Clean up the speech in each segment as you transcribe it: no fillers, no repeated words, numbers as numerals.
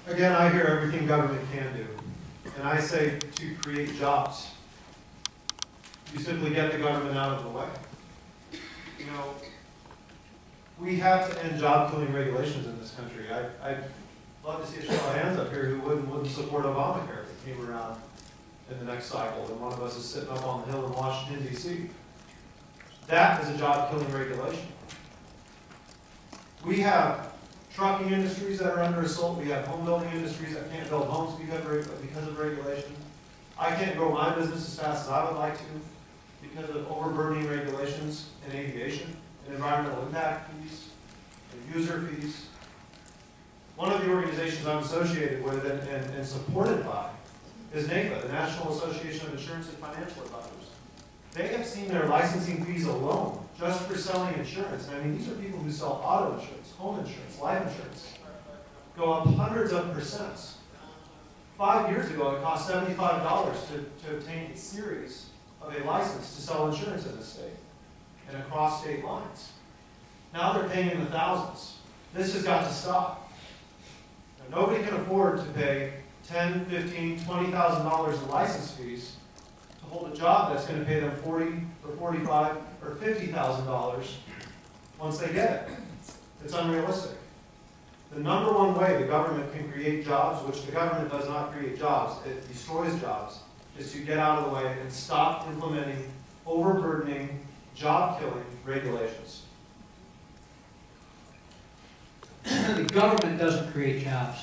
Again, I hear everything government can do. And I say to create jobs. You simply get the government out of the way. You know, we have to end job-killing regulations in this country. I'd love to see a show of hands up here who wouldn't support Obamacare if it came around in the next cycle, and one of us is sitting up on the Hill in Washington, D.C. That is a job-killing regulation. We have trucking industries that are under assault. We have home building industries that can't build homes because of regulation. I can't grow my business as fast as I would like to because of overburdening regulations in aviation and environmental impact fees and user fees. One of the organizations I'm associated with and supported by is NAFA, the National Association of Insurance and Financial Advisors. They have seen their licensing fees alone just for selling insurance. And I mean, these are people who sell auto insurance, home insurance, life insurance, go up hundreds of %. 5 years ago, it cost $75 to obtain a series of a license to sell insurance in this state and across state lines. Now they're paying in the thousands. This has got to stop. Now, nobody can afford to pay $10,000, $15,000, $20,000 in license fees to hold a job that's going to pay them $40,000 or $45,000 or $50,000 once they get it. It's unrealistic. The number one way the government can create jobs, which the government does not create jobs, it destroys jobs, is to get out of the way and stop implementing overburdening, job-killing regulations. The government doesn't create jobs.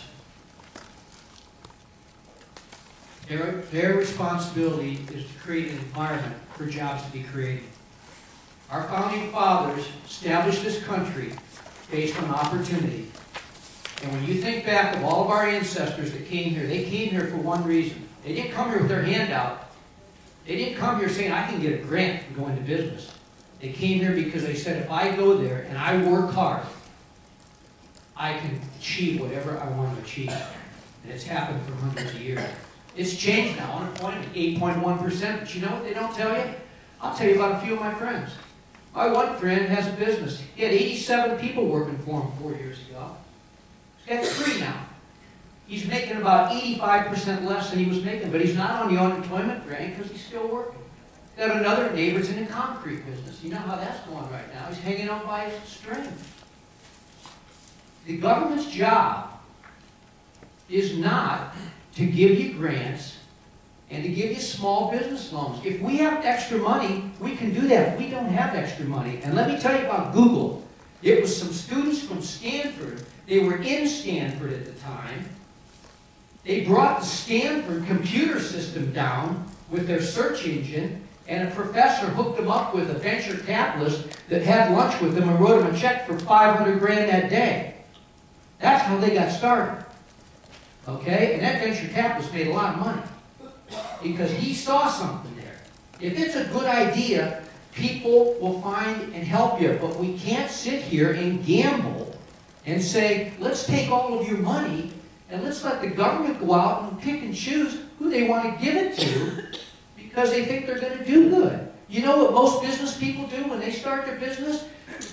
Their responsibility is to create an environment for jobs to be created. Our founding fathers established this country based on opportunity. And when you think back of all of our ancestors that came here, they came here for one reason. They didn't come here with their hand out. They didn't come here saying, I can get a grant and go into business. They came here because they said, if I go there and I work hard, I can achieve whatever I want to achieve. And it's happened for hundreds of years. It's changed now. Unemployment, 8.1%. But you know what they don't tell you? I'll tell you about a few of my friends. My one friend has a business. He had 87 people working for him 4 years ago. He's got 3 now. He's making about 85% less than he was making, but he's not on the unemployment grant because he's still working. Got another neighbor's in the concrete business. You know how that's going right now. He's hanging on by his string. The government's job is not to give you grants and to give you small business loans. If we have extra money, we can do that. We don't have extra money. And let me tell you about Google. It was some students from Stanford. They were in Stanford at the time. They brought the Stanford computer system down with their search engine, and a professor hooked them up with a venture capitalist that had lunch with them and wrote them a check for $500 grand that day. That's how they got started. Okay? And that venture capitalist made a lot of money because he saw something there. If it's a good idea, people will find and help you, but we can't sit here and gamble and say, let's take all of your money and let's let the government go out and pick and choose who they want to give it to because they think they're going to do good. You know what most business people do when they start their business?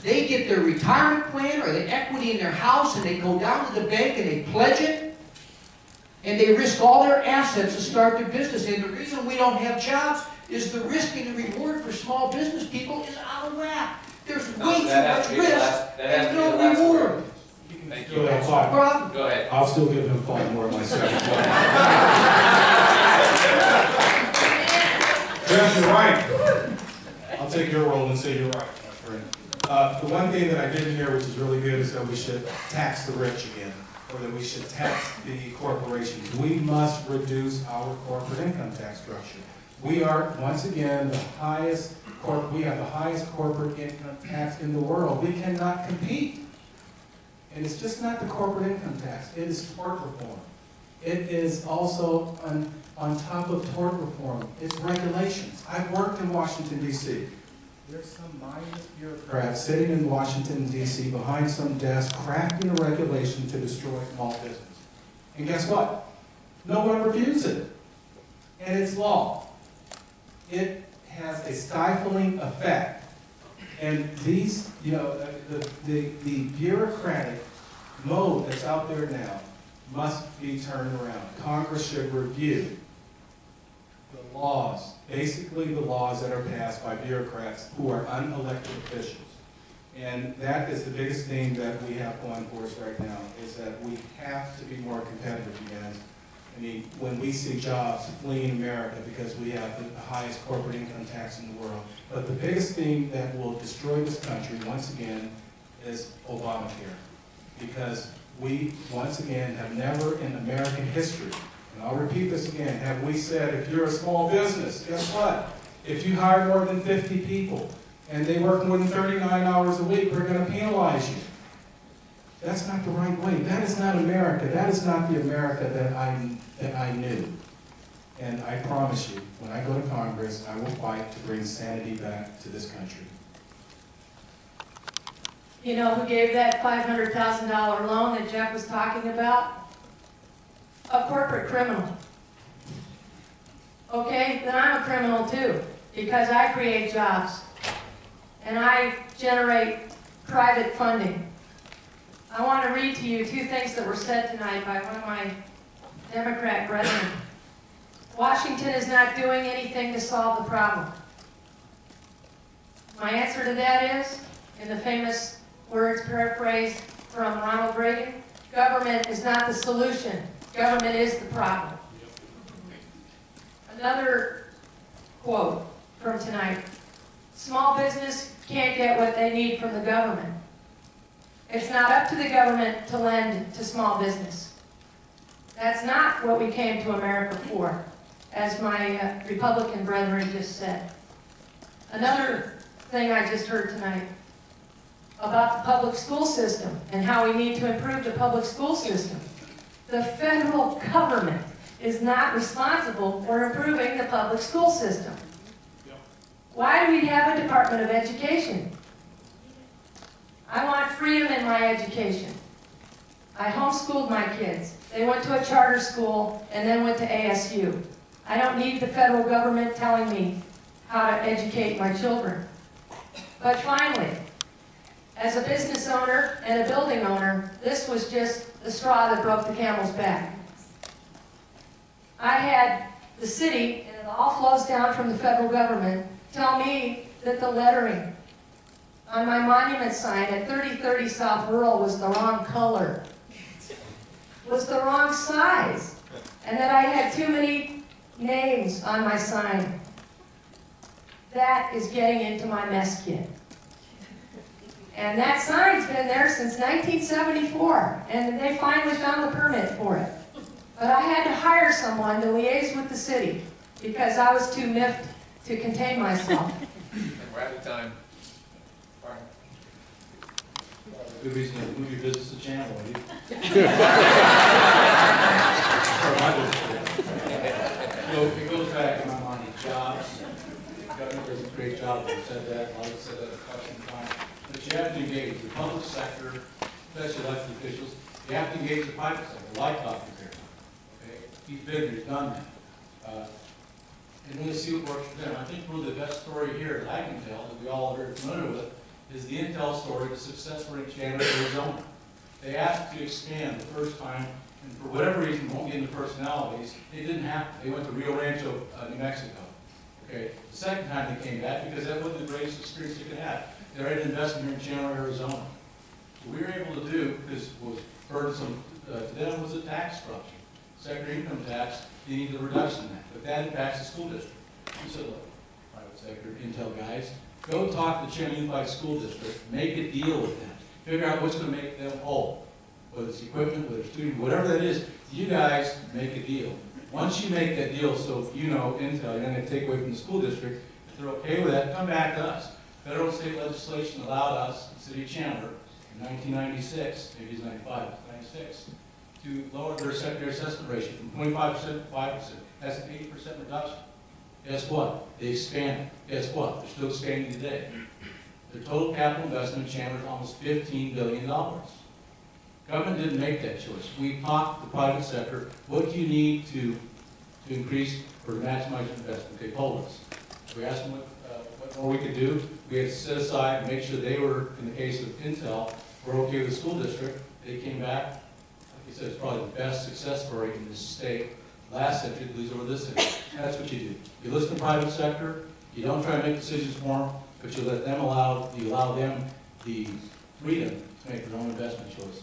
They get their retirement plan or the equity in their house and they go down to the bank and they pledge it and they risk all their assets to start their business. And the reason we don't have jobs is the risk and the reward for small business people is out of whack. There's way too much risk and no reward. Thank Go you. ahead, 5. Go ahead. I'll still give him 5 more myself. Jeff, you're right. I'll take your role and say you're right, my friend. The one thing that I didn't hear, which is really good, is that we should tax the rich again, or that we should tax the corporations. We must reduce our corporate income tax structure. We are, once again, we have the highest corporate income tax in the world. We cannot compete. And it's just not the corporate income tax. It is tort reform. It is also on top of tort reform. It's regulations. I've worked in Washington, D.C. There's some mindless bureaucrat sitting in Washington, D.C. behind some desk crafting a regulation to destroy small business. And guess what? No one reviews it. And it's law. It has a stifling effect. And these, you know, the bureaucratic mode that's out there now must be turned around. Congress should review the laws, basically the laws that are passed by bureaucrats who are unelected officials. And that is the biggest thing that we have going for us right now, is that we have to be more competitive, you guys. I mean, when we see jobs fleeing America because we have the highest corporate income tax in the world. But the biggest thing that will destroy this country, once again, is Obamacare. Because we, once again, have never in American history, and I'll repeat this again, have we said, if you're a small business, guess what? If you hire more than 50 people and they work more than 39 hours a week, we're going to penalize you. That's not the right way. That is not America. That is not the America that I knew. And I promise you, when I go to Congress, I will fight to bring sanity back to this country. You know who gave that $500,000 loan that Jeff was talking about? A corporate criminal. Okay, then I'm a criminal too, because I create jobs and I generate private funding. I want to read to you two things that were said tonight by one of my Democrat brethren. Washington is not doing anything to solve the problem. My answer to that is, in the famous words paraphrased from Ronald Reagan, government is not the solution, government is the problem. Another quote from tonight, small business can't get what they need from the government. It's not up to the government to lend to small business. That's not what we came to America for, as my Republican brethren just said. Another thing I just heard tonight about the public school system and how we need to improve the public school system. The federal government is not responsible for improving the public school system. Why do we have a Department of Education? I want freedom in my education. I homeschooled my kids. They went to a charter school and then went to ASU. I don't need the federal government telling me how to educate my children. But finally, as a business owner and a building owner, this was just the straw that broke the camel's back. I had the city, and it all flows down from the federal government, tell me that the lettering on my monument sign at 3030 South Rural was the wrong color, was the wrong size, and that I had too many names on my sign. That is getting into my mess kit. And that sign's been there since 1974, and they finally found the permit for it. But I had to hire someone to liaise with the city because I was too miffed to contain myself. We're out of time. Good reason to move your business to Chandler. So it goes back to my money, jobs. The government does a great job. We've said that, I've said that a couple of times. But you have to engage the public sector, especially elected officials. You have to engage the private sector, like Dr. Fairmont. Okay? He's been there, he's done that. And really see what works for them. I think probably the best story here that I can tell, that we all are very familiar with, is the Intel story, the success rate in Chandler, Arizona. They asked to expand the first time, and for whatever reason, won't get into personalities, it didn't happen. They went to Rio Rancho, New Mexico. Okay, the second time they came back, because that wasn't the greatest experience they could have. They had an investment here in Chandler, Arizona. What we were able to do, because what was burdensome to them, was a tax structure. Secondary income tax, you need a reduction in that, but that impacts the school district. We said, look, private sector, Intel guys, go talk to the Chandler Unified School District, make a deal with them, figure out what's going to make them whole. Whether it's equipment, whether it's student, whatever that is, you guys make a deal. Once you make that deal, so you know Intel, you're not going to take away from the school district, if they're okay with that, come back to us. Federal and state legislation allowed us, the city of Chandler, in 1996, maybe it's 95, 96, to lower their secondary assessment ratio from 25% to 5%. That's an 8% reduction. Guess what? They expanded. Guess what? They're still expanding today. Their total capital investment in Chandler is almost $15 billion. Government didn't make that choice. We talked to the private sector, what do you need to increase or to maximize your investment? They told us. We asked them what more we could do. We had to set aside and make sure they were, in the case of Intel, were okay with the school district. They came back, like he said it's probably the best success story in this state. Last century, at least over this century. That's what you do. You listen to the private sector, you don't try to make decisions for them, but you allow them the freedom to make their own investment choices.